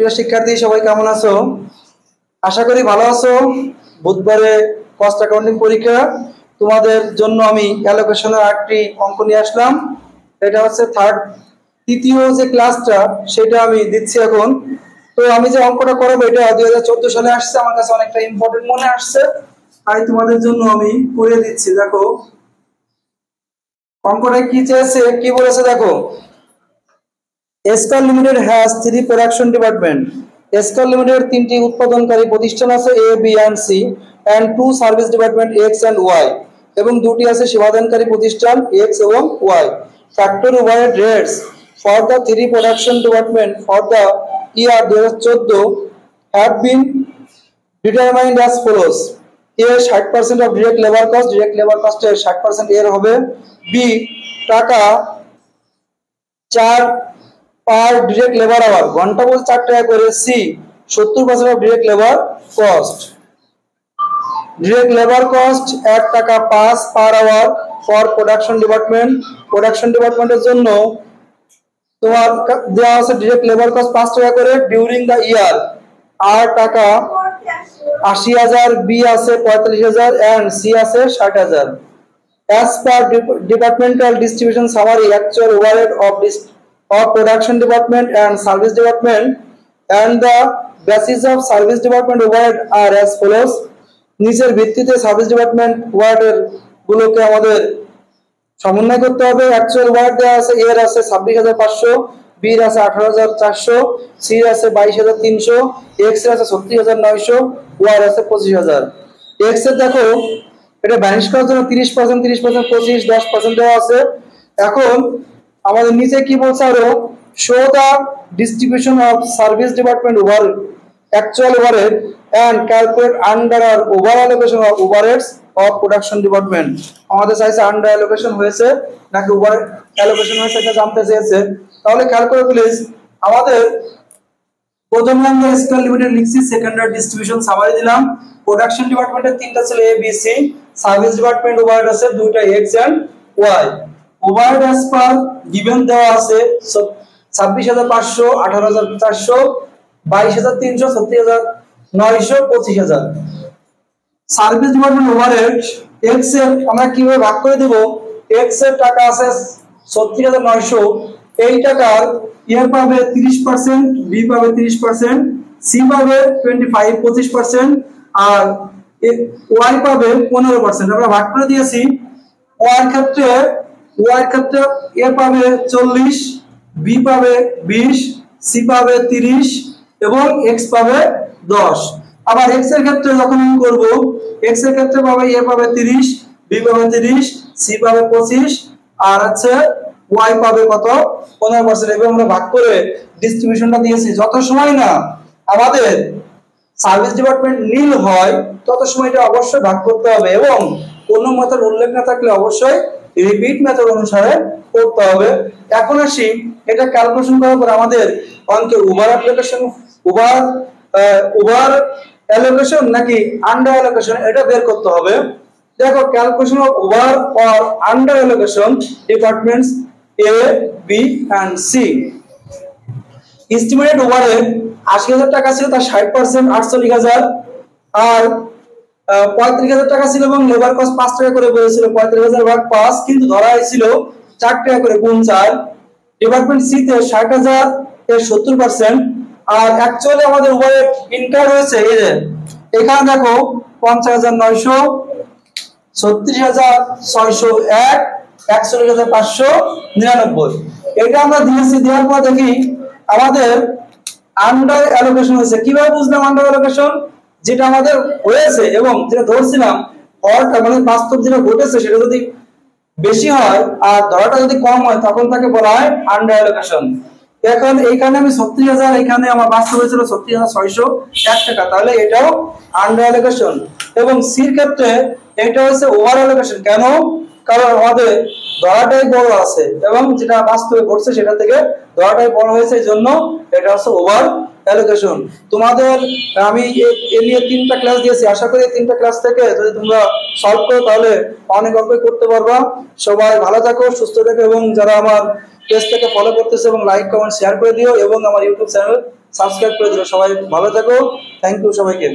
প্রিয় শিক্ষার্থী সবাই কেমন আছো? আশা করি ভালো আছো। বুধবারে কস্ট অ্যাকাউন্টিং পরীক্ষা, তোমাদের জন্য আমি অ্যালোকেশনের একটি অঙ্ক নিয়ে আসলাম। এটা হচ্ছে তৃতীয় যে ক্লাসটা সেটা আমি দিচ্ছি এখন। তো আমি যে অঙ্কটা করাবো এটা 2014 সালে আসছে, আমার কাছে অনেকটা ইম্পর্টেন্ট মনে আসছে, তাই তোমাদের জন্য আমি করে দিচ্ছি। দেখো অঙ্কটা কি চেয়েছে, কি বলেছে দেখো। Escar limited has 3 production department. Escar limited 3টি উৎপাদনকারী প্রতিষ্ঠান আছে A, B and C, and 2 service department X and Y, এবং দুটি আছে সেবাদানকারী প্রতিষ্ঠান এক্স এবং Y. Factory overhead rates for the 3 production department for the year 2014 have been determined as follows. A 60% of direct labour cost, direct labour কস্টের 60% এর হবে। B টাকা 4 পার ডিরেক্ট লেবার আওয়ার, ঘন্টা বলতে 4 টাকা করে। C 70% of direct labour cost. Direct labour cost 1 টাকা 5 per hour for production department. Production ডিপার্টমেন্টের জন্য তোমার দেওয়া আছে ডিরেক্ট লেবার কস্ট 5 টাকা করে ডিউরিং দ্য ইয়ার। আর টাকা 80,000, বি আছে 45,000 এন্ড সি আছে 60,000। As per departmental distribution summary, actual overhead of production department and service department and the basis of service department overhead are as follows. নিচের ভিত্তিতে service department overhead গুলোকে আমাদের সমন্বয় করতে হবে। অ্যাকচুয়াল ওভারহেড দেওয়া আছে, এর আছে 26,500, বি এর আছে 18,400, সি এর আছে 22,300, এক্স এর আছে 36,900, ওয়াই এর আছে 25,000। এক্স এর দেখো এটা ভ্যানিশ করার জন্য 30%, 30%, 25, 10% দেওয়া আছে। এখন আমাদের নিচে কি বলছে আরো, show the distribution of service department over actual overhead and calculate under or over allocation of overheads of production department. আমাদের চাইছে আন্ডার অ্যালোকেশন হয়েছে নাকি ওভার অ্যালোকেশন হয়েছে এটা জানতে চেয়েছে। তাহলে খেয়াল করে প্লিজ, আমাদের প্রথমে আমরা স্কেল লিমিটেড লিখছি, সেকেন্ডারি ডিস্ট্রিবিউশন সামারি দিলাম। প্রোডাকশন ডিপার্টমেন্টের 3টা ছিল A, B, C. Service department overhead আছে 2টা X and Y. Overhead as per given দেওয়া আছে 26,500, 18,400, 22,300, 36,900, 25,000। সার্ভিস ডিপার্টমেন্ট ওভারহেড এক্স এর আমরা কিভাবে ভাগ করে দেব, এক্স এর টাকা আছে 36,900, এই টাকার এর পাবে 30%, বি পাবে 30%, সি পাবে 25% আর ওয়াই পাবে 15%। আমরা ভাগ করে দিয়েছি। ওয়াই ক্ষেত্রে এ পাবে 40, বি পাবে 20, সি পাবে 30 এবং এক্স পাবে 10। আবার এক্স এর ক্ষেত্রে যখন আমি করব, এক্স এর ক্ষেত্রে পাবে এ পাবে 30, বি পাবে 30, সি পাবে 25 আর আছে ওয়াই পাবে কত, 15%। এবং আমরা ভাগ করে ডিস্ট্রিবিউশনটা দিয়েছি। যত সময় না আমাদের সার্ভিস ডিপার্টমেন্ট নীল হয় তত সময়টা অবশ্যই ভাগ করতে হবে, এবং কোন মেথড উল্লেখ না থাকলে অবশ্যই রিপিট মেথড অনুসারে করতে হবে। এখন আসি, এটা ক্যালকুলেশন করার পর আমাদের অঙ্কের ওভার অ্যালোকেশন নাকি আন্ডার অ্যালোকেশন এটা বের করতে হবে। দেখো calculation of over or under allocation departments A, B and C. Estimated overhead 80,000 টাকা ছিল, তার 60% 48,000 আর 35,000 টাকা ছিল, এবং লেবার কস্ট 5 টাকা করে বলেছিল। 35,000 ভাগ 5, কিন্তু ধরা হয়েছিল 4 টাকা করে গুণ 4। ডিপার্টমেন্ট সি তে 60,000 এর 70%। আর অ্যাকচুয়ালি আমাদের ওভারহেড ইনকার হয়েছে এই যে এখানে দেখো 50,900, 36,601, 41,599। এটা আমরা দিয়েছি। দেওয়ার পর দেখি আমাদের আন্ডার অ্যালোকেশন হয়েছে। কিভাবে বুঝলাম আন্ডার অ্যালোকেশন? যেটা আমাদের হয়েছে এবং যেটা ধরছিলাম হরটা মানে বাস্তব যেটা ঘটেছে সেটা যদি বেশি হয় আর ধরাটা যদি কম হয় তখন তাকে বলা হয় আন্ডার অ্যালোকেশন। এখন এইখানে আমি 36,000, এখানে আমার বাস্তব হয়েছিল 36,601 টাকা, তাহলে এটাও আন্ডার অ্যালোকেশন। এবং সির ক্ষেত্রে এটা হচ্ছে ওভার অ্যালোকেশন। কেন? কারণ আমাদের ধরাটাই বড় আছে এবং যেটা বাস্তবে ঘটছে সেটা থেকে ধরাটাই বড় হয়েছে, এই জন্য এটা হচ্ছে ওভার অ্যালোকেশন। তোমাদের আমি এ নিয়ে 3টা ক্লাস দিয়েছি। আশা করি 3টা ক্লাস থেকে যদি তোমরা সলভ করো তাহলে অনেক অঙ্ক করতে পারবা। সবাই ভালো থাকো, সুস্থ থাকো, এবং যারা আমার পেজটাকে ফলো করতেছো এবং লাইক কমেন্ট শেয়ার করে দিও এবং আমার ইউটিউব চ্যানেল সাবস্ক্রাইব করে দিও। সবাই ভালো থাকো, থ্যাংক ইউ সবাইকে।